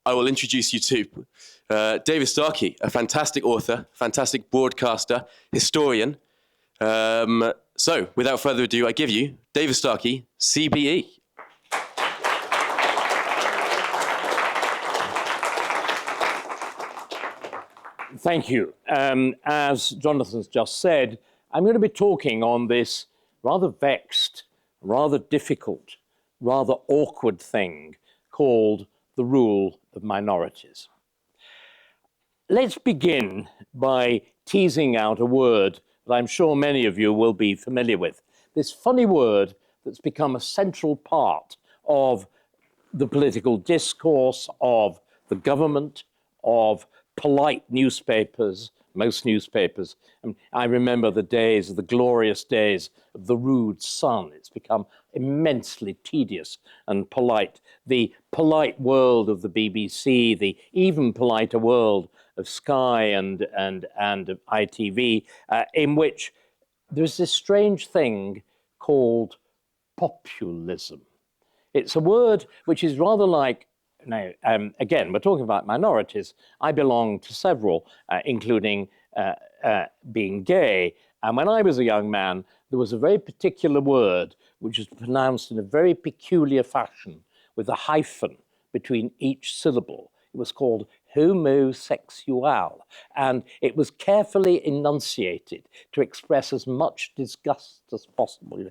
I will introduce you to David Starkey, a fantastic author, fantastic broadcaster, historian. So, without further ado, I give you David Starkey, CBE. Thank you. As Jonathan's just said, I'm going to be talking on this rather vexed, rather difficult, rather awkward thing called the rule of minorities. Let's begin by teasing out a word that I'm sure many of you will be familiar with. This funny word that's become a central part of the political discourse, of the government, of polite newspapers, most newspapers. I remember the days, the glorious days of the rude Sun. It's become immensely tedious and polite. The polite world of the BBC, the even politer world of Sky and of ITV, in which there's this strange thing called populism. It's a word which is rather like, now, again, we're talking about minorities. I belong to several, including being gay. And when I was a young man, there was a very particular word which was pronounced in a very peculiar fashion with a hyphen between each syllable. It was called homosexual, and it was carefully enunciated to express as much disgust as possible.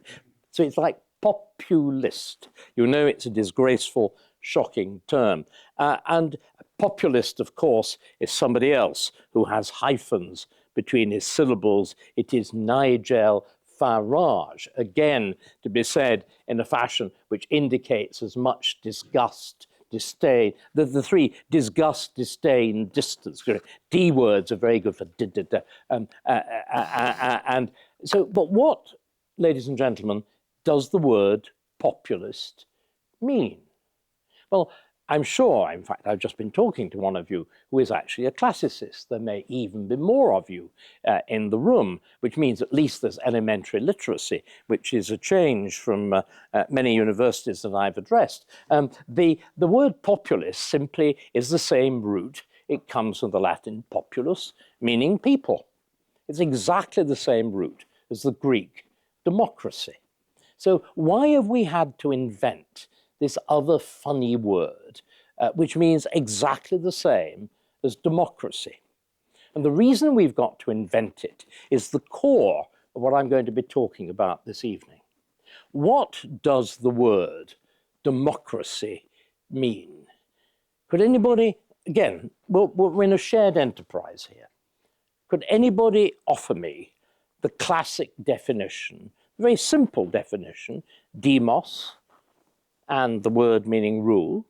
So it's like populist. You know, it's a disgraceful, shocking term. And populist, of course, is somebody else who has hyphens between his syllables. It is Nigel Farage, again, to be said in a fashion which indicates as much disgust, disdain. The three, disgust, disdain, distance. D words are very good for and so, but what, ladies and gentlemen, does the word populist mean? Well, I'm sure, in fact, I've just been talking to one of you who is actually a classicist. There may even be more of you in the room, which means at least there's elementary literacy, which is a change from many universities that I've addressed. The word populist simply is the same root. It comes from the Latin populus, meaning people. It's exactly the same root as the Greek democracy. So why have we had to invent this other funny word, which means exactly the same as democracy? And the reason we've got to invent it is the core of what I'm going to be talking about this evening. What does the word democracy mean? Could anybody, again, we're in a shared enterprise here. Could anybody offer me the classic definition, the very simple definition, demos, and the word meaning rule?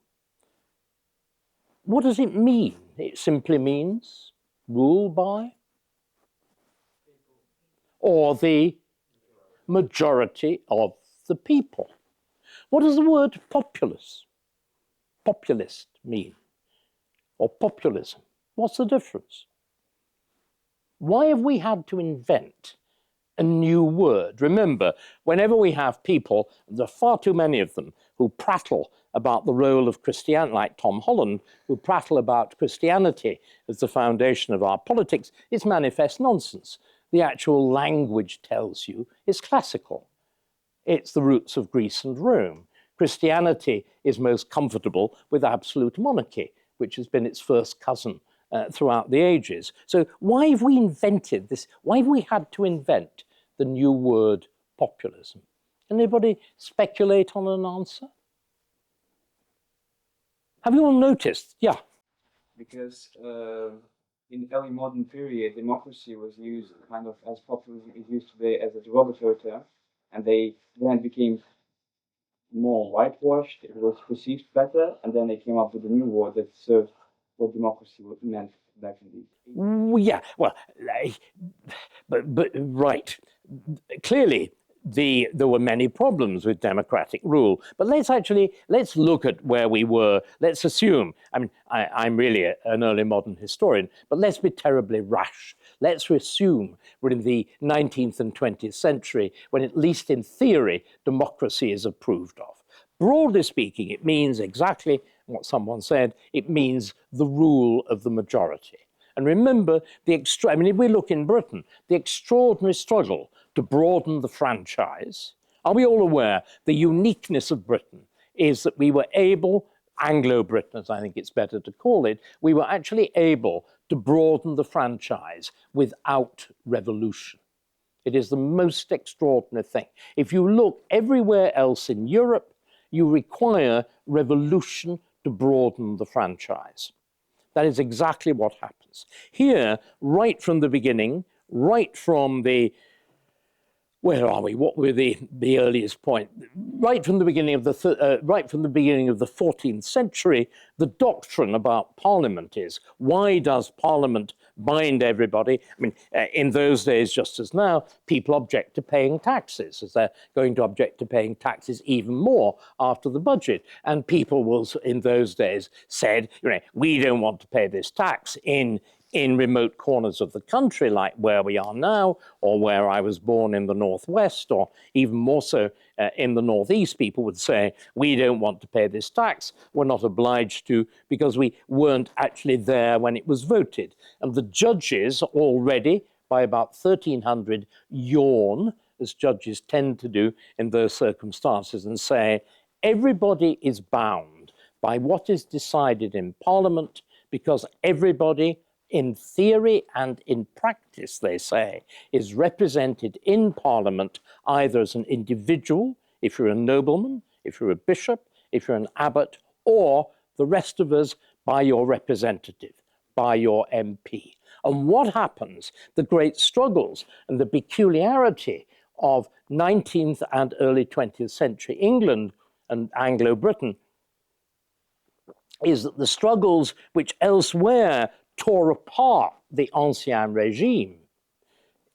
What does it mean? It simply means rule by, or the majority of the people. What does the word populist mean? Or populism? What's the difference? Why have we had to invent a new word? Remember, whenever we have people, there are far too many of them, who prattle about the role of Christianity, like Tom Holland, who prattle about Christianity as the foundation of our politics, it's manifest nonsense. The actual language tells you it's classical. It's the roots of Greece and Rome. Christianity is most comfortable with absolute monarchy, which has been its first cousin throughout the ages. So why have we invented this? Why have we had to invent the new word populism? Anybody speculate on an answer? Have you all noticed? Yeah. Because in the early modern period, democracy was used kind of as populism is used today as a derogatory term, and then it became more whitewashed, it was perceived better, and then they came up with a new word that served what democracy meant back in the Yeah, well, but right. Clearly, there were many problems with democratic rule, but let's look at where we were. Let's assume, I mean, I'm really an early modern historian, but let's be terribly rash. Let's assume we're in the 19th and 20th century, when at least in theory, democracy is approved of. Broadly speaking, it means exactly what someone said, it means the rule of the majority. And remember, I mean, if we look in Britain, the extraordinary struggle to broaden the franchise, are we all aware the uniqueness of Britain is that we were able, Anglo-Britain, as I think it's better to call it, we were actually able to broaden the franchise without revolution. It is the most extraordinary thing. If you look everywhere else in Europe, you require revolution to broaden the franchise. That is exactly what happens. Here, right from the beginning, right from the, where are we? What were the earliest point? Right from the beginning of the 14th century, the doctrine about Parliament is, why does Parliament bind everybody? I mean, in those days, just as now, people object to paying taxes, as they're going to object to paying taxes even more after the budget. And people will, in those days, said, we don't want to pay this tax in remote corners of the country, like where we are now, or where I was born in the Northwest, or even more so in the Northeast. People would say, we don't want to pay this tax. We're not obliged to, because we weren't actually there when it was voted. And the judges already, by about 1300, yawn, as judges tend to do in those circumstances, and say, everybody is bound by what is decided in Parliament, because everybody, in theory and in practice, they say, is represented in Parliament either as an individual, if you're a nobleman, if you're a bishop, if you're an abbot, or the rest of us by your representative, by your MP. And what happens, the great struggles and the peculiarity of 19th and early 20th century England and Anglo-Britain, is that the struggles which elsewhere tore apart the Ancien regime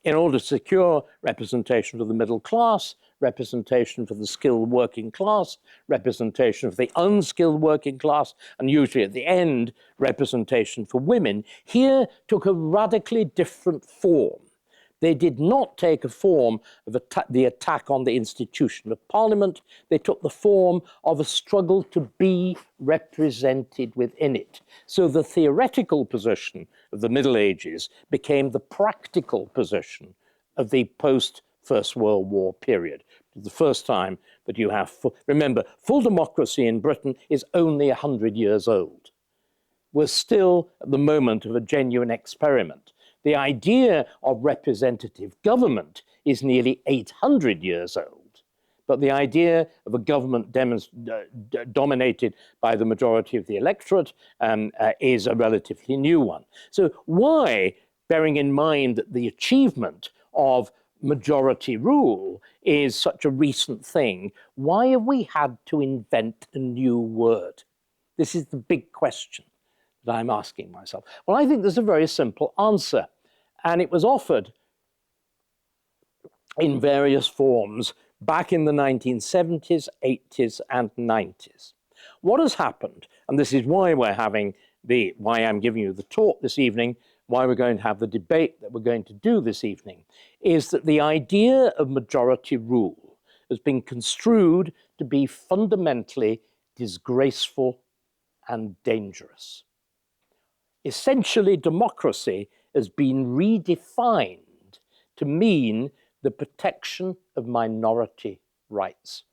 in order to secure representation for the middle class, representation for the skilled working class, representation for the unskilled working class, and usually at the end, representation for women, here took a radically different form. They did not take a form of the attack on the institution of Parliament. They took the form of a struggle to be represented within it. So the theoretical position of the Middle Ages became the practical position of the post-First World War period. The first time that you have, remember, full democracy in Britain is only 100 years old. We're still at the moment of a genuine experiment. The idea of representative government is nearly 800 years old, but the idea of a government dominated by the majority of the electorate is a relatively new one. So why, bearing in mind that the achievement of majority rule is such a recent thing, why have we had to invent a new word? This is the big question that I'm asking myself. Well, I think there's a very simple answer, and it was offered in various forms back in the 1970s, 80s, and 90s. What has happened, and this is why why I'm giving you the talk this evening, why we're going to have the debate that we're going to do this evening, is that the idea of majority rule has been construed to be fundamentally disgraceful and dangerous. Essentially, democracy has been redefined to mean the protection of minority rights.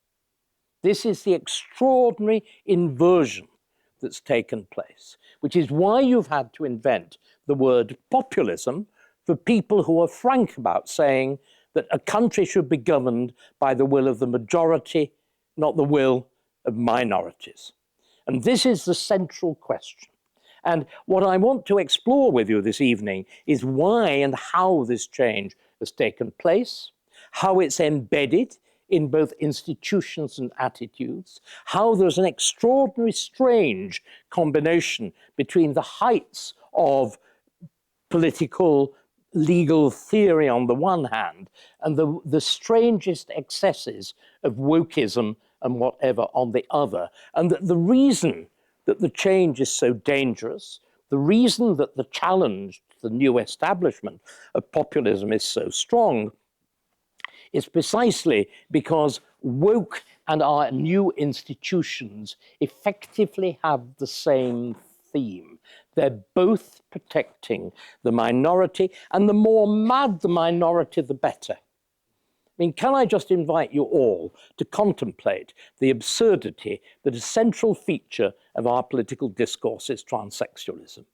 This is the extraordinary inversion that's taken place, which is why you've had to invent the word populism for people who are frank about saying that a country should be governed by the will of the majority, not the will of minorities. And this is the central question. And what I want to explore with you this evening is why and how this change has taken place, how it's embedded in both institutions and attitudes, how there's an extraordinary, strange combination between the heights of political, legal theory on the one hand, and the strangest excesses of wokeism and whatever on the other. And the reason that the change is so dangerous, the reason that the challenge to the new establishment of populism is so strong, is precisely because woke and our new institutions effectively have the same theme. They're both protecting the minority, and the more mad the minority, the better. I mean, can I just invite you all to contemplate the absurdity that a central feature of our political discourse is transsexualism?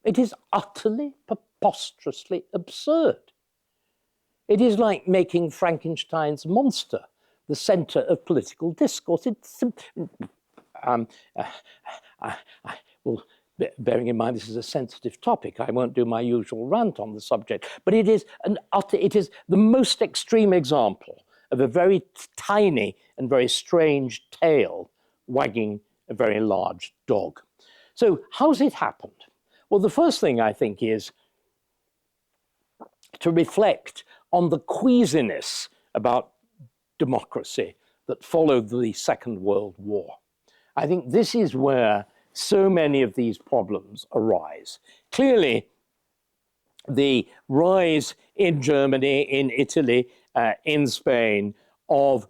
It is utterly, preposterously absurd. It is like making Frankenstein's monster the center of political discourse. It's, well, bearing in mind this is a sensitive topic, I won't do my usual rant on the subject, but it is the most extreme example of a very tiny and very strange tail wagging a very large dog. So how's it happened? Well, the first thing I think is to reflect on the queasiness about democracy that followed the Second World War. I think this is where so many of these problems arise. Clearly, the rise in Germany, in Italy, in Spain, of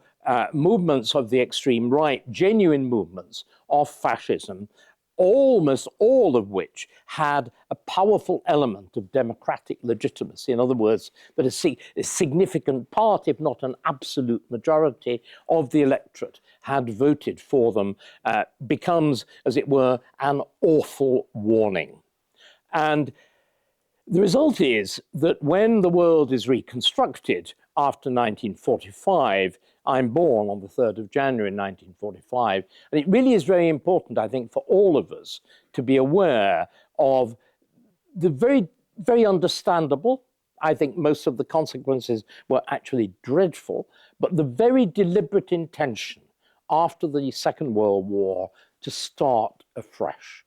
movements of the extreme right, genuine movements of fascism, almost all of which had a powerful element of democratic legitimacy. In other words, that a significant part, if not an absolute majority, of the electorate had voted for them, becomes, as it were, an awful warning. And the result is that when the world is reconstructed after 1945, I'm born on the 3rd of January 1945, and it really is very important, I think, for all of us to be aware of the very, very understandable, I think most of the consequences were actually dreadful, but the very deliberate intention after the Second World War to start afresh.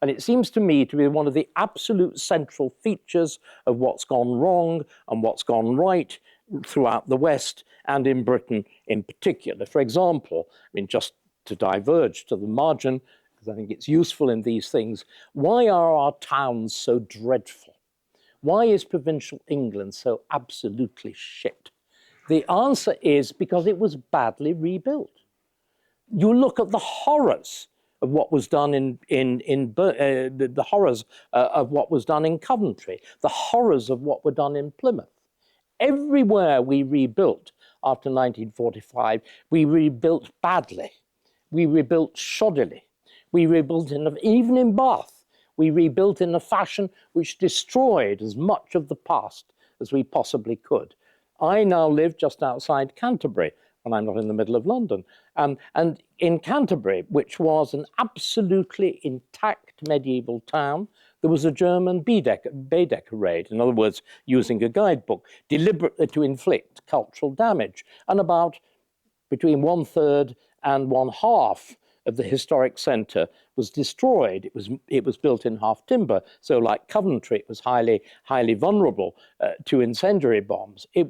And it seems to me to be one of the absolute central features of what's gone wrong and what's gone right throughout the West and in Britain in particular. For example, I mean, just to diverge to the margin, because I think it's useful in these things, why are our towns so dreadful? Why is provincial England so absolutely shit? The answer is because it was badly rebuilt. You look at the horrors of what was done the horrors of what was done in Coventry, the horrors of what were done in Plymouth. Everywhere we rebuilt after 1945, we rebuilt badly. We rebuilt shoddily. We rebuilt even in Bath, we rebuilt in a fashion which destroyed as much of the past as we possibly could. I now live just outside Canterbury, when I'm not in the middle of London. And in Canterbury, which was an absolutely intact medieval town, there was a German Baedeker raid, in other words, using a guidebook, deliberately to inflict cultural damage. And about between 1/3 and 1/2 of the historic centre was destroyed. It was built in half timber, so like Coventry, it was highly vulnerable to incendiary bombs. It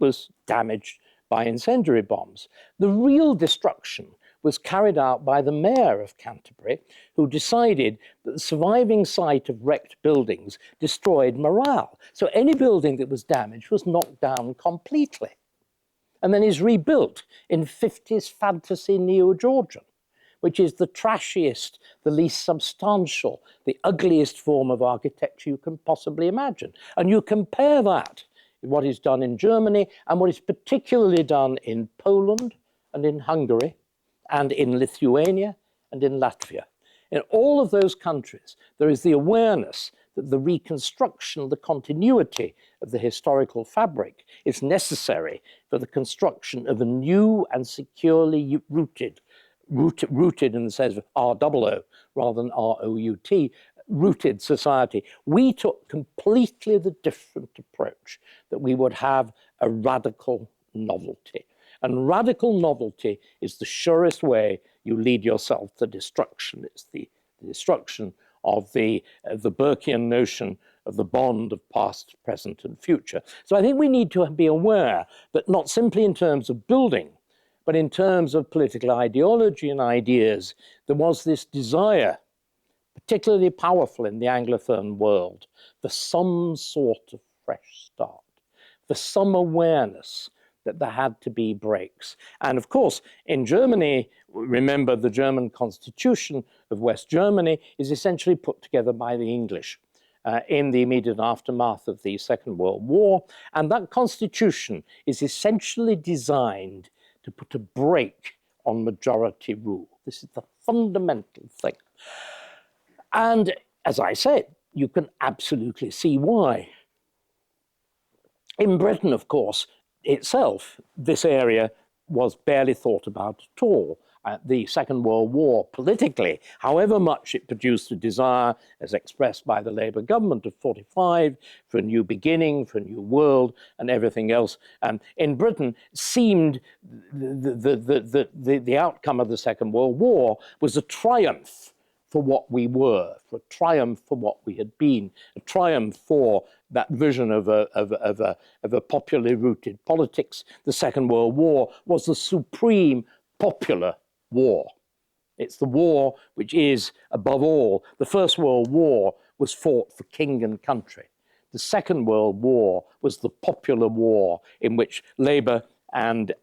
was damaged by incendiary bombs. The real destruction was carried out by the mayor of Canterbury, who decided that the surviving site of wrecked buildings destroyed morale. So any building that was damaged was knocked down completely, and then is rebuilt in 50s fantasy neo-Georgian, which is the trashiest, the least substantial, the ugliest form of architecture you can possibly imagine. And you compare that with what is done in Germany and what is particularly done in Poland and in Hungary and in Lithuania and in Latvia. In all of those countries, there is the awareness that the reconstruction, the continuity of the historical fabric is necessary for the construction of a new and securely rooted in the sense of R-O-O rather than R-O-U-T, rooted society. We took completely the different approach, that we would have a radical novelty. And radical novelty is the surest way you lead yourself to destruction. It's the destruction of the Burkean notion of the bond of past, present, and future. So I think we need to be aware that not simply in terms of building, but in terms of political ideology and ideas, there was this desire, particularly powerful in the Anglophone world, for some sort of fresh start, for some awareness that there had to be breaks. And of course, in Germany, remember the German constitution of West Germany is essentially put together by the English in the immediate aftermath of the Second World War. And that constitution is essentially designed to put a brake on majority rule. This is the fundamental thing. And as I said, you can absolutely see why. In Britain, of course, itself, this area was barely thought about at all. The Second World War, politically, however much it produced a desire, as expressed by the Labour government of 45, for a new beginning, for a new world, and everything else, in Britain seemed the outcome of the Second World War was a triumph for what we were, for a triumph for what we had been, a triumph for that vision of a popularly rooted politics. The Second World War was the supreme popular war. It's the war which is, above all, the First World War was fought for king and country. The Second World War was the popular war in which Labour and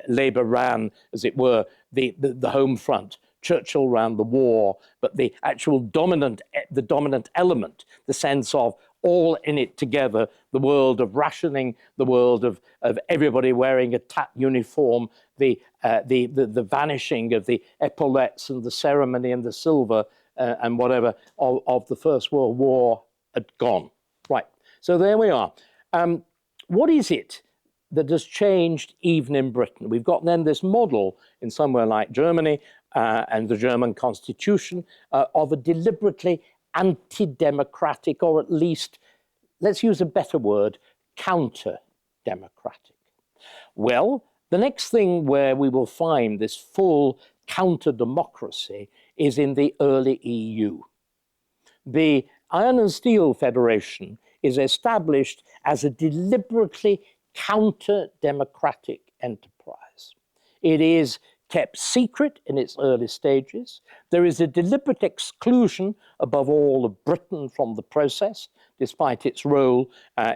Labour ran, as it were, the home front. Churchill ran the war, but the actual dominant element, the sense of all in it together, the world of rationing, the world of everybody wearing a tat uniform, the vanishing of the epaulettes and the ceremony and the silver and whatever of the First World War had gone. Right, so there we are. What is it that has changed even in Britain? We've got then this model in somewhere like Germany and the German constitution of a deliberately anti-democratic, or at least, let's use a better word, counter-democratic. Well, the next thing where we will find this full counter-democracy is in the early EU. The Iron and Steel Federation is established as a deliberately counter-democratic enterprise. It is kept secret in its early stages. There is a deliberate exclusion, above all, of Britain from the process, despite its role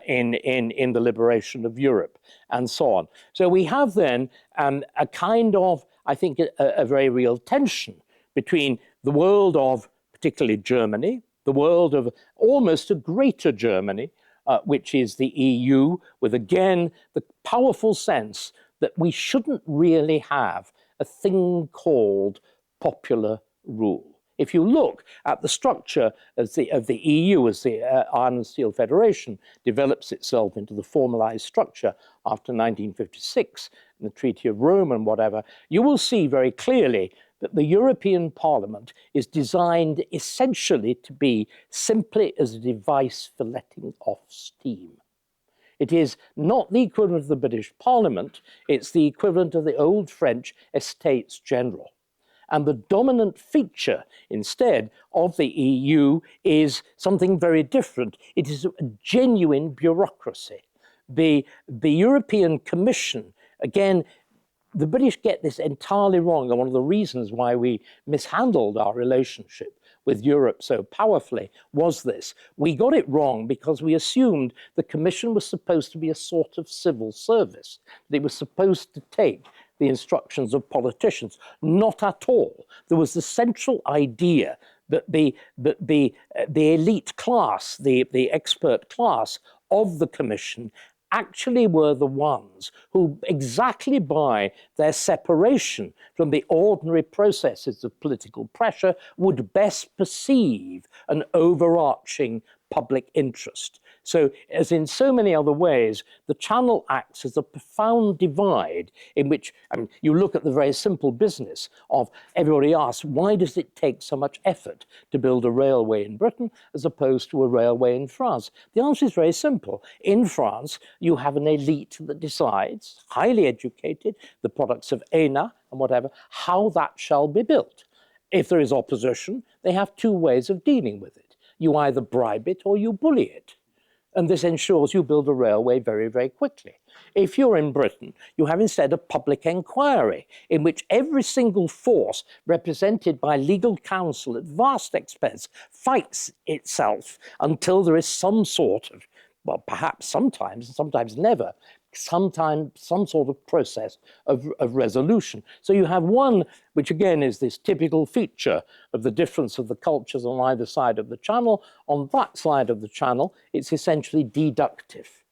in the liberation of Europe, and so on. So we have then a kind of, I think, a very real tension between the world of, particularly Germany, the world of almost a greater Germany, which is the EU, with, again, the powerful sense that we shouldn't really have a thing called popular rule. If you look at the structure of the EU as the Iron and Steel Federation develops itself into the formalized structure after 1956, and the Treaty of Rome and whatever, you will see very clearly that the European Parliament is designed essentially to be simply as a device for letting off steam. It is not the equivalent of the British Parliament, it's the equivalent of the old French Estates General. And the dominant feature, instead, of the EU is something very different. It is a genuine bureaucracy. The European Commission, again, the British get this entirely wrong, and one of the reasons why we mishandled our relationship with Europe so powerfully was this. We got it wrong because we assumed the Commission was supposed to be a sort of civil service, that it was supposed to take the instructions of politicians. Not at all. There was the central idea that the elite class, the expert class of the Commission actually were the ones who, exactly by their separation from the ordinary processes of political pressure, would best perceive an overarching public interest. So, as in so many other ways, the Channel acts as a profound divide in which, you look at the very simple business of everybody asks, why does it take so much effort to build a railway in Britain as opposed to a railway in France? The answer is very simple. In France, you have an elite that decides, highly educated, the products of ENA and whatever, how that shall be built. If there is opposition, they have two ways of dealing with it. You either bribe it or you bully it. And this ensures you build a railway very, very quickly. If you're in Britain, you have instead a public inquiry in which every single force represented by legal counsel at vast expense fights itself until there is some sort of, well, perhaps sometimes, and sometimes never, sometimes some sort of process of resolution. So you have one, which again is this typical feature of the difference of the cultures on either side of the channel. On that side of the channel, it's essentially deductive.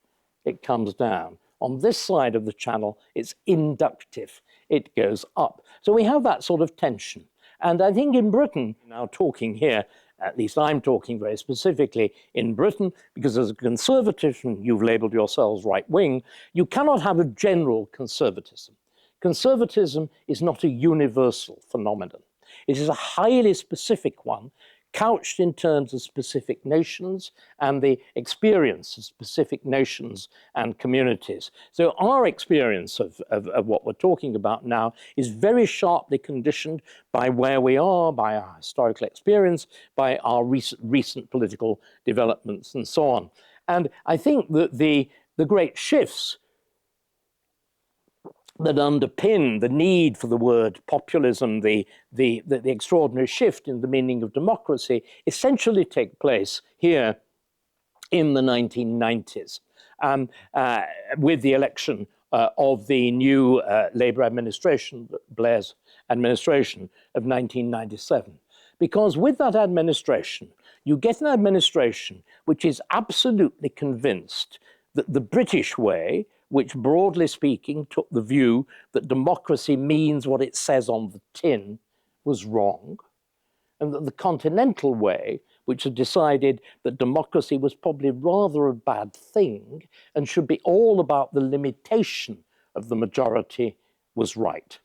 It comes down. On this side of the channel, it's inductive. It goes up. So we have that sort of tension. And I think in Britain, now talking here, at least I'm talking very specifically in Britain, because as a conservative, and you've labelled yourselves right-wing, you cannot have a general conservatism. Conservatism is not a universal phenomenon. It is a highly specific one, couched in terms of specific nations and the experience of specific nations and communities. So our experience of what we're talking about now is very sharply conditioned by where we are, by our historical experience, by our recent political developments and so on. And I think that the great shifts that underpin the need for the word populism, the extraordinary shift in the meaning of democracy, essentially take place here in the 1990s with the election of the new Labour administration, Blair's administration of 1997. Because with that administration, you get an administration which is absolutely convinced that the British way, which broadly speaking took the view that democracy means what it says on the tin, was wrong, and that the continental way, which had decided that democracy was probably rather a bad thing and should be all about the limitation of the majority, was right.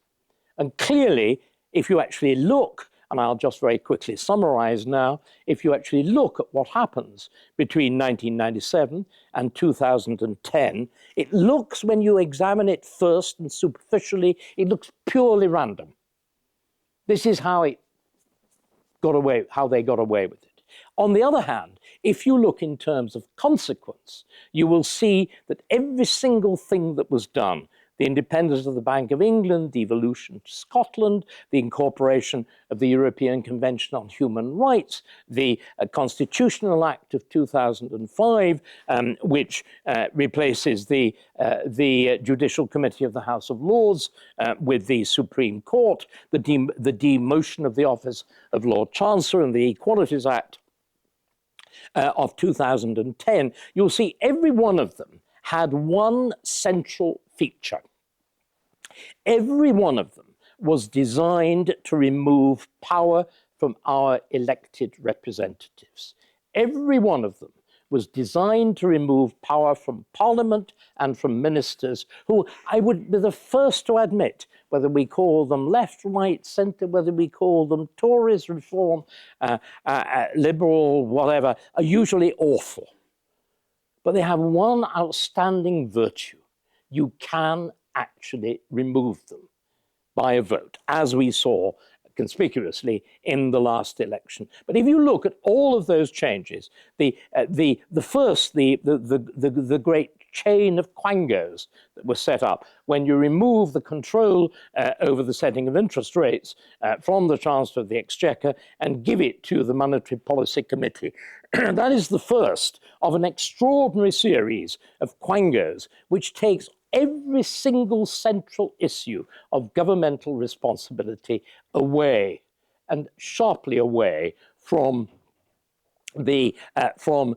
And clearly, if you actually look, and I'll just very quickly summarize now, if you actually look at what happens between 1997 and 2010, it looks, when you examine it first and superficially, it looks purely random. This is how it got away, how they got away with it. On the other hand, if you look in terms of consequence, you will see that every single thing that was done, the independence of the Bank of England, devolution to Scotland, the incorporation of the European Convention on Human Rights, the Constitutional Act of 2005, which replaces the Judicial Committee of the House of Lords with the Supreme Court, the demotion of the office of Lord Chancellor, and the Equalities Act of 2010, you'll see every one of them had one central feature. Every one of them was designed to remove power from our elected representatives. Every one of them was designed to remove power from Parliament and from ministers who, I would be the first to admit, whether we call them left, right, centre, whether we call them Tories, Reform, Liberal, whatever, are usually awful. But they have one outstanding virtue. You can actually remove them by a vote, as we saw conspicuously in the last election. But if you look at all of those changes, the great chain of quangos that were set up when you remove the control over the setting of interest rates from the Chancellor of the Exchequer and give it to the Monetary Policy Committee. That is the first of an extraordinary series of quangos which takes every single central issue of governmental responsibility away, and sharply away from the from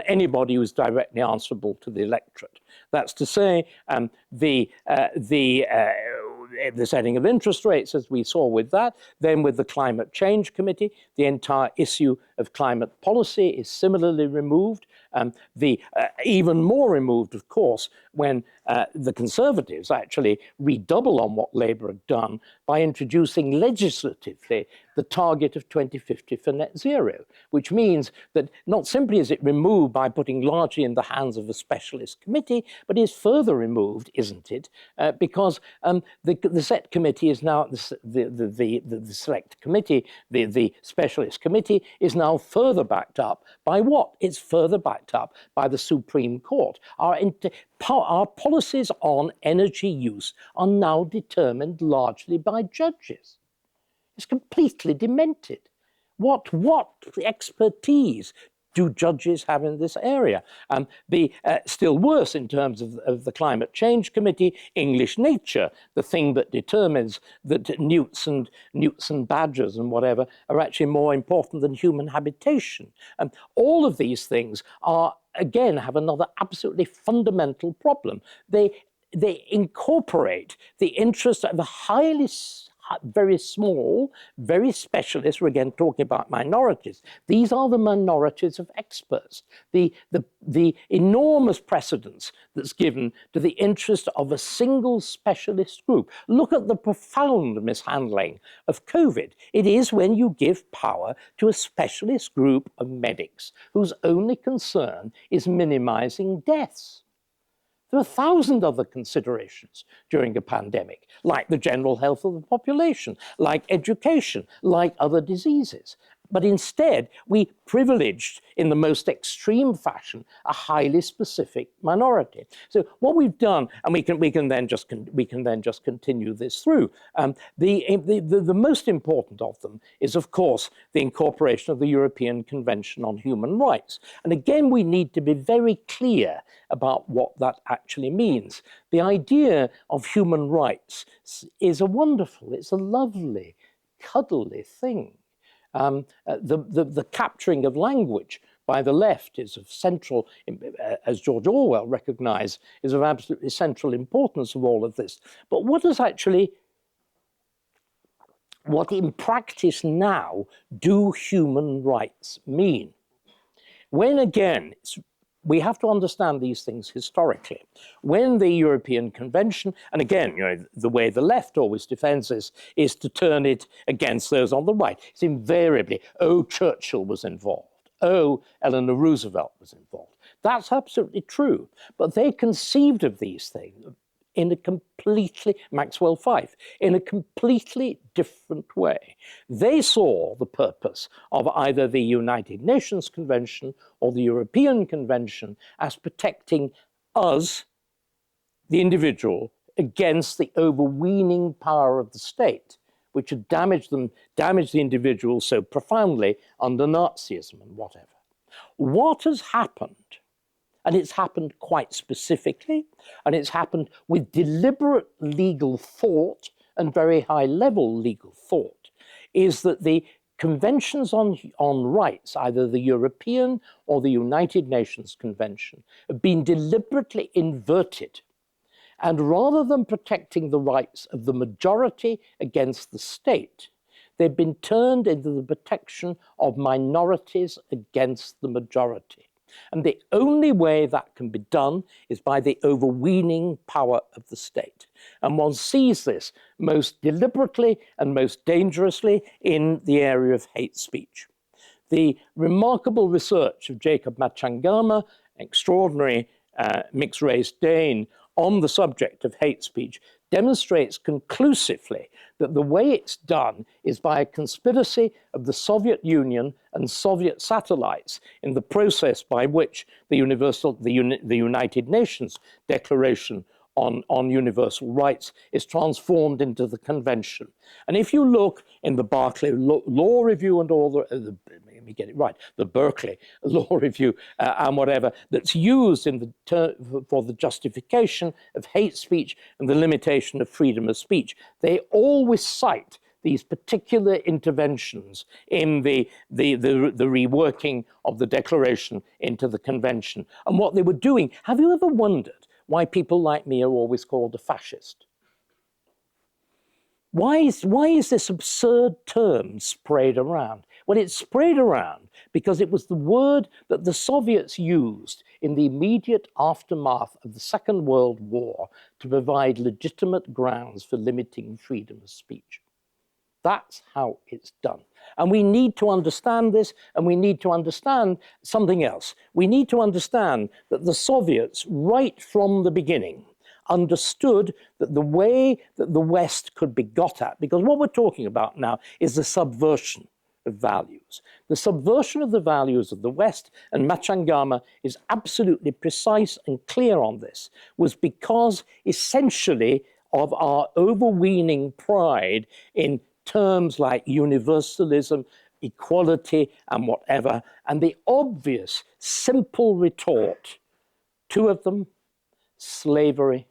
anybody who's directly answerable to the electorate. That's to say, the setting of interest rates, as we saw with that, then with the Climate Change Committee, the entire issue of climate policy is similarly removed. Even more removed, of course, when the Conservatives actually redouble on what Labour had done by introducing legislatively the target of 2050 for net zero, which means that not simply is it removed by putting largely in the hands of a specialist committee, but is further removed, isn't it? Because the set committee is now, the select committee, the specialist committee is now further backed up by what? It's further backed up by the Supreme Court. Our policies on energy use are now determined largely by judges. It's completely demented. What expertise do judges have in this area? Still worse in terms of the Climate Change Committee, English nature, the thing that determines that newts and badgers and whatever are actually more important than human habitation. All of these things are, again, have another absolutely fundamental problem. They incorporate the interest of a very small, very specialist, we're again talking about minorities. These are the minorities of experts. The enormous precedence that's given to the interest of a single specialist group. Look at the profound mishandling of COVID. It is when you give power to a specialist group of medics whose only concern is minimizing deaths. There are 1,000 other considerations during a pandemic, like the general health of the population, like education, like other diseases. But instead, we privileged, in the most extreme fashion, a highly specific minority. So what we've done, and we can then just continue this through. The most important of them is, of course, the incorporation of the European Convention on Human Rights. And again, we need to be very clear about what that actually means. The idea of human rights is it's a lovely, cuddly thing. The capturing of language by the left is of central, as George Orwell recognized, is of absolutely central importance of all of this. But what in practice now do human rights mean? When again, we have to understand these things historically. When the European Convention, and again, the way the left always defends this is to turn it against those on the right. It's invariably, Churchill was involved. Eleanor Roosevelt was involved. That's absolutely true. But they conceived of these things in a completely, Maxwell Fyfe, in a completely different way. They saw the purpose of either the United Nations Convention or the European Convention as protecting us, the individual, against the overweening power of the state, which had damaged the individual so profoundly under Nazism and whatever. What has happened? And it's happened quite specifically, and it's happened with deliberate legal thought and very high-level legal thought, is that the conventions on rights, either the European or the United Nations Convention, have been deliberately inverted. And rather than protecting the rights of the majority against the state, they've been turned into the protection of minorities against the majority. And the only way that can be done is by the overweening power of the state. And one sees this most deliberately and most dangerously in the area of hate speech. The remarkable research of Jacob Machangama, extraordinary mixed-race Dane, on the subject of hate speech demonstrates conclusively that the way it's done is by a conspiracy of the Soviet Union and Soviet satellites in the process by which the United Nations Declaration on Universal Rights is transformed into the Convention. And if you look in the Berkeley Law Review and all let me get it right, the Berkeley Law Review and whatever, that's used for the justification of hate speech and the limitation of freedom of speech, they always cite these particular interventions in the reworking of the Declaration into the Convention. And what they were doing, have you ever wondered why people like me are always called a fascist? Why is this absurd term sprayed around? Well, it's sprayed around because it was the word that the Soviets used in the immediate aftermath of the Second World War to provide legitimate grounds for limiting freedom of speech. That's how it's done. And we need to understand this, and we need to understand something else. We need to understand that the Soviets, right from the beginning, understood that the way that the West could be got at, because what we're talking about now is the subversion of values. The subversion of the values of the West, and Machangama is absolutely precise and clear on this, was because essentially of our overweening pride in terms like universalism, equality and whatever. And the obvious, simple retort, two of them, slavery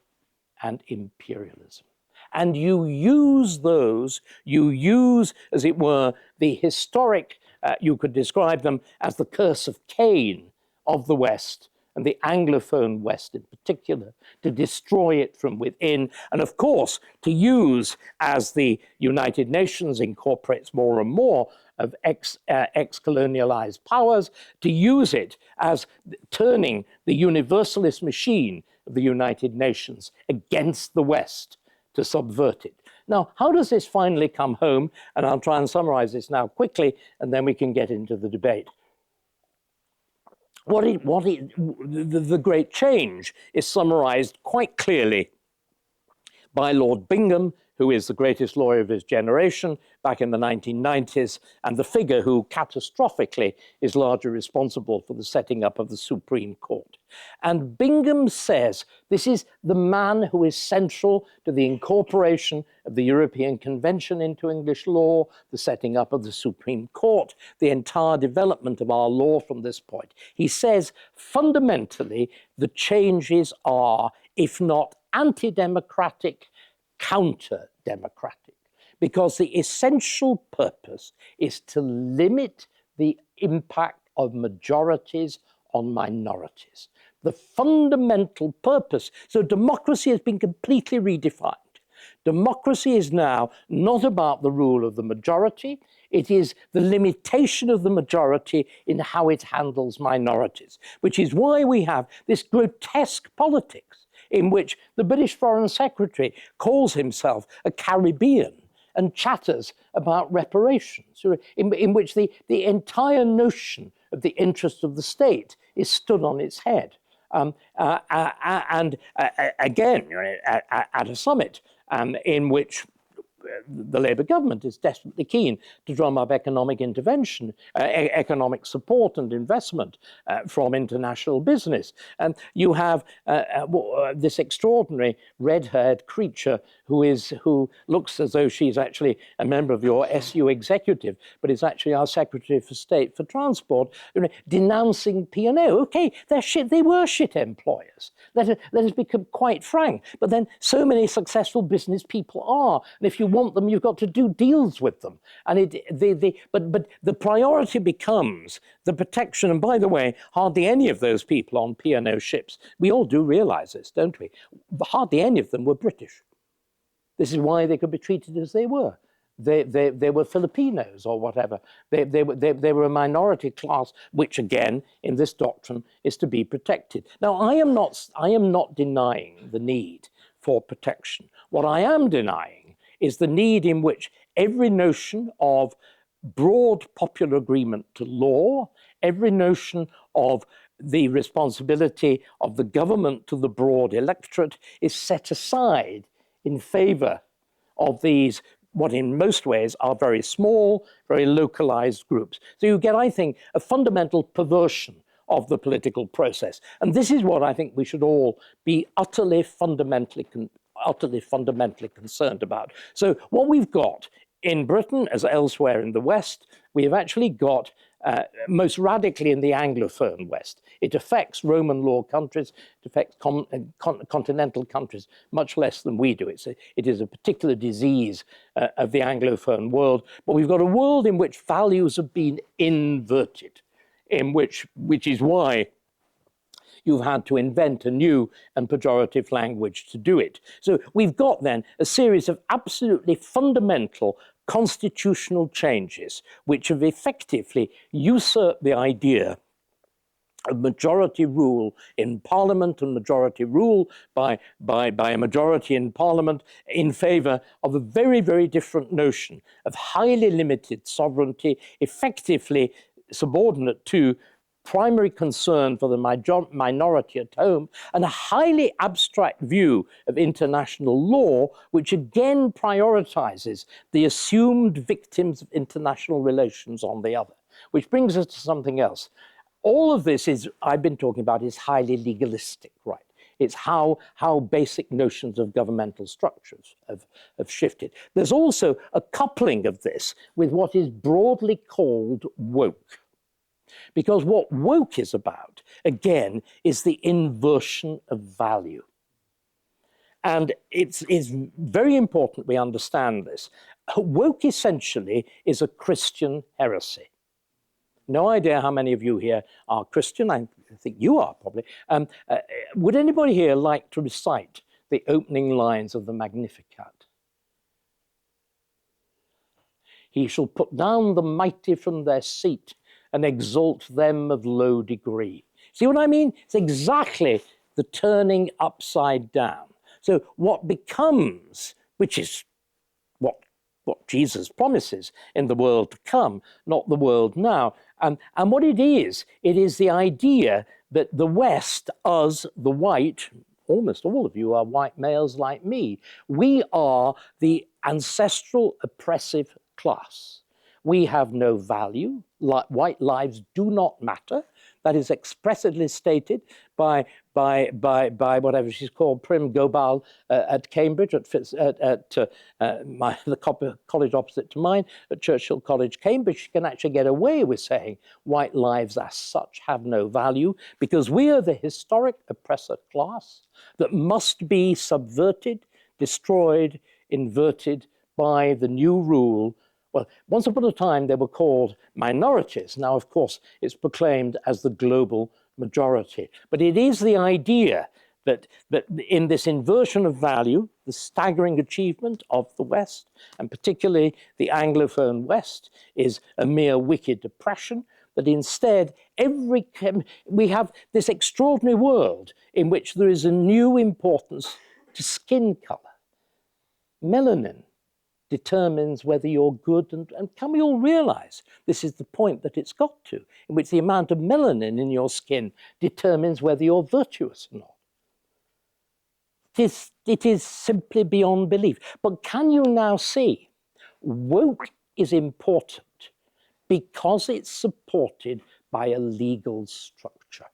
and imperialism. And you use those, you use, as it were, the historic, you could describe them as the curse of Cain of the West, and the Anglophone West in particular, to destroy it from within. And of course, to use, as the United Nations incorporates more and more of ex-colonialized powers, to use it as turning the universalist machine of the United Nations against the West, to subvert it. Now, how does this finally come home? And I'll try and summarize this now quickly, and then we can get into the debate. The great change is summarized quite clearly by Lord Bingham, who is the greatest lawyer of his generation back in the 1990s, and the figure who catastrophically is largely responsible for the setting up of the Supreme Court. And Bingham says this is the man who is central to the incorporation of the European Convention into English law, the setting up of the Supreme Court, the entire development of our law from this point. He says fundamentally the changes are, if not anti-democratic, counter-democratic, because the essential purpose is to limit the impact of majorities on minorities. The fundamental purpose. So democracy has been completely redefined. Democracy is now not about the rule of the majority. It is the limitation of the majority in how it handles minorities, which is why we have this grotesque politics in which the British Foreign Secretary calls himself a Caribbean and chatters about reparations, in which the entire notion of the interest of the state is stood on its head. Again, at a summit in which the Labour government is desperately keen to drum up economic intervention, economic support and investment from international business. And you have this extraordinary red-haired creature who looks as though she's actually a member of your SU executive, but is actually our Secretary for State for Transport, denouncing P&O. Okay, they were shit employers. Let us become quite frank. But then so many successful business people are. And if you want them, you've got to do deals with them. And but the priority becomes the protection. And by the way, hardly any of those people on P&O ships, we all do realize this, don't we? Hardly any of them were British. This is why they could be treated as they were. They were Filipinos or whatever. They were a minority class, which again, in this doctrine, is to be protected. Now, I am not denying the need for protection. What I am denying is the need in which every notion of broad popular agreement to law, every notion of the responsibility of the government to the broad electorate is set aside in favor of these, what in most ways are very small, very localized groups. So you get, I think, a fundamental perversion of the political process. And this is what I think we should all be utterly fundamentally concerned about. So what we've got in Britain, as elsewhere in the West, we have actually got, most radically in the Anglophone West, it affects Roman law countries, it affects continental countries much less than we do. It is a particular disease of the Anglophone world, but we've got a world in which values have been inverted, which is why you've had to invent a new and pejorative language to do it. So we've got then a series of absolutely fundamental constitutional changes which have effectively usurped the idea of majority rule in Parliament and majority rule by a majority in Parliament in favor of a very, very different notion of highly limited sovereignty, effectively subordinate to primary concern for the minority at home, and a highly abstract view of international law, which again prioritizes the assumed victims of international relations on the other. Which brings us to something else. All of this I've been talking about, is highly legalistic, right? It's how basic notions of governmental structures have shifted. There's also a coupling of this with what is broadly called woke. Because what woke is about, again, is the inversion of value. And it's very important we understand this. Woke essentially is a Christian heresy. No idea how many of you here are Christian. I think you are probably. Would anybody here like to recite the opening lines of the Magnificat? He shall put down the mighty from their seat and exalt them of low degree. See what I mean? It's exactly the turning upside down. So what becomes, which is what Jesus promises in the world to come, not the world now. And what it is the idea that the West, us, the white, almost all of you are white males like me, we are the ancestral oppressive class. We have no value. White lives do not matter. That is expressly stated by whatever she's called, Prim Gopal at Cambridge, at the college opposite to mine, at Churchill College, Cambridge. She can actually get away with saying white lives as such have no value because we are the historic oppressor class that must be subverted, destroyed, inverted by the new rule. Well, once upon a time, they were called minorities. Now, of course, it's proclaimed as the global majority. But it is the idea that in this inversion of value, the staggering achievement of the West, and particularly the Anglophone West, is a mere wicked oppression, that instead we have this extraordinary world in which there is a new importance to skin color. Melanin determines whether you're good, and can we all realize this is the point that it's got to, in which the amount of melanin in your skin determines whether you're virtuous or not. It is simply beyond belief. But can you now see, woke is important because it's supported by a legal structure.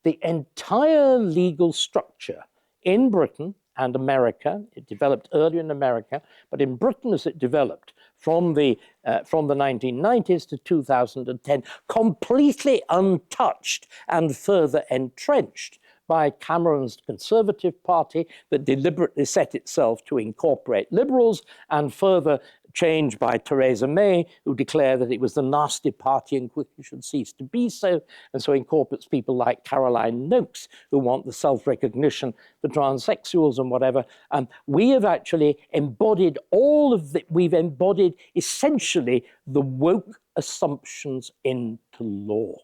The entire legal structure in Britain and America, it developed earlier in America, but in Britain as it developed from the 1990s to 2010, completely untouched and further entrenched by Cameron's Conservative Party that deliberately set itself to incorporate liberals, and further changed by Theresa May, who declared that it was the nasty party and quickly should cease to be so, and so incorporates people like Caroline Noakes, who want the self-recognition for transsexuals and whatever. And we have actually embodied all of the, we've embodied essentially the woke assumptions into law.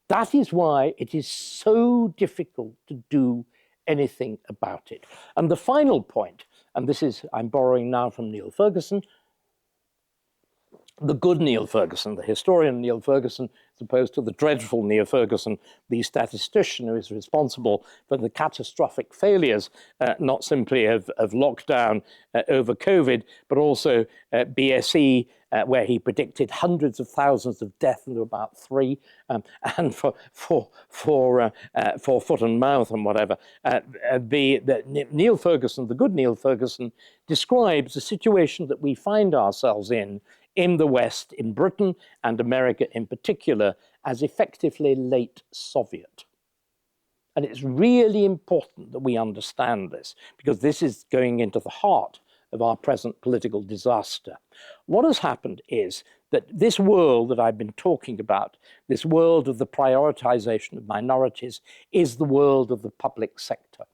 That is why it is so difficult to do anything about it. And the final point, and this is, I'm borrowing now from Neil Ferguson, the good Neil Ferguson, the historian Neil Ferguson, as opposed to the dreadful Neil Ferguson, the statistician who is responsible for the catastrophic failures, not simply of lockdown over COVID, but also BSE, where he predicted hundreds of thousands of deaths, and there were about 3, and for foot and mouth and whatever. Neil Ferguson, the good Neil Ferguson, describes the situation that we find ourselves in the West, in Britain and America in particular, as effectively late Soviet. And it's really important that we understand this, because this is going into the heart of our present political disaster. What has happened is that this world that I've been talking about, this world of the prioritization of minorities, is the world of the public sector.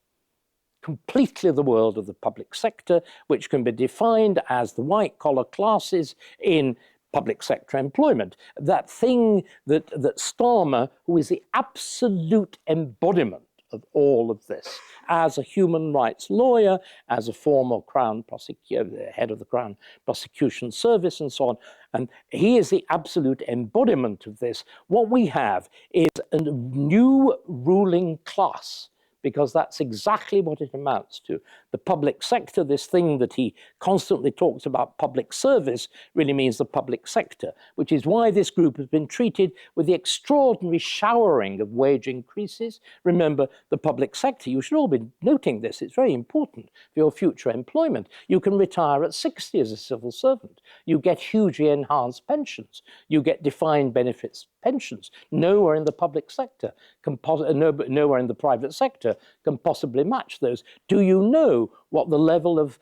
Completely the world of the public sector, which can be defined as the white-collar classes in public sector employment. That thing that Starmer, who is the absolute embodiment of all of this, as a human rights lawyer, as a former Crown prosecutor, head of the Crown Prosecution Service and so on, and he is the absolute embodiment of this. What we have is a new ruling class because that's exactly what it amounts to. The public sector, this thing that he constantly talks about, public service, really means the public sector, which is why this group has been treated with the extraordinary showering of wage increases. Remember, the public sector, you should all be noting this, it's very important for your future employment. You can retire at 60 as a civil servant. You get hugely enhanced pensions. You get defined benefits pensions. Nowhere in the public sector, nowhere in the private sector can possibly match those. Do you know what the level of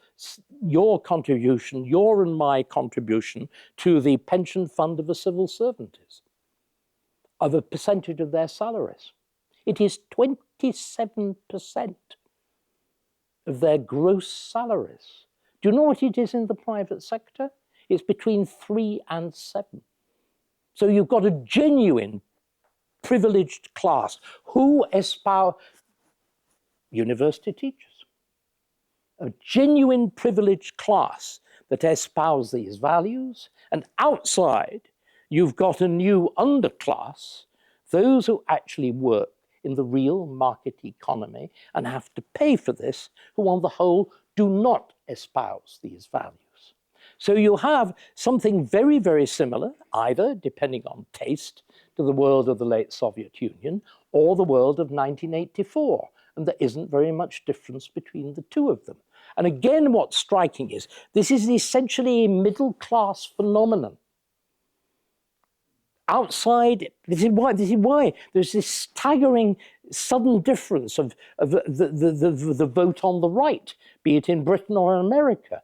your contribution, your and my contribution to the pension fund of a civil servant is? Of a percentage of their salaries. It is 27% of their gross salaries. Do you know what it is in the private sector? It's between 3 and 7. So you've got a genuine privileged class who espouse university teachers, a genuine privileged class that espouse these values, and outside you've got a new underclass, those who actually work in the real market economy and have to pay for this, who on the whole do not espouse these values. So you have something very, very similar, either, depending on taste, to the world of the late Soviet Union or the world of 1984. And there isn't very much difference between the two of them. And again, what's striking is this is essentially a middle-class phenomenon. Outside, this is why there's this staggering sudden difference of the vote on the right, be it in Britain or in America,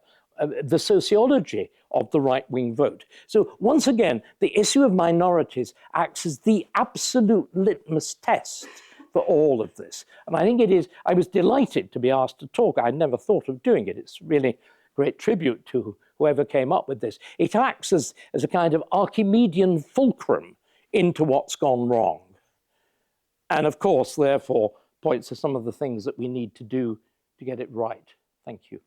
the sociology of the right-wing vote. So once again, the issue of minorities acts as the absolute litmus test for all of this. And I think it is, I was delighted to be asked to talk. I'd never thought of doing it. It's really a great tribute to whoever came up with this. It acts as a kind of Archimedean fulcrum into what's gone wrong. And of course, therefore, points to some of the things that we need to do to get it right. Thank you.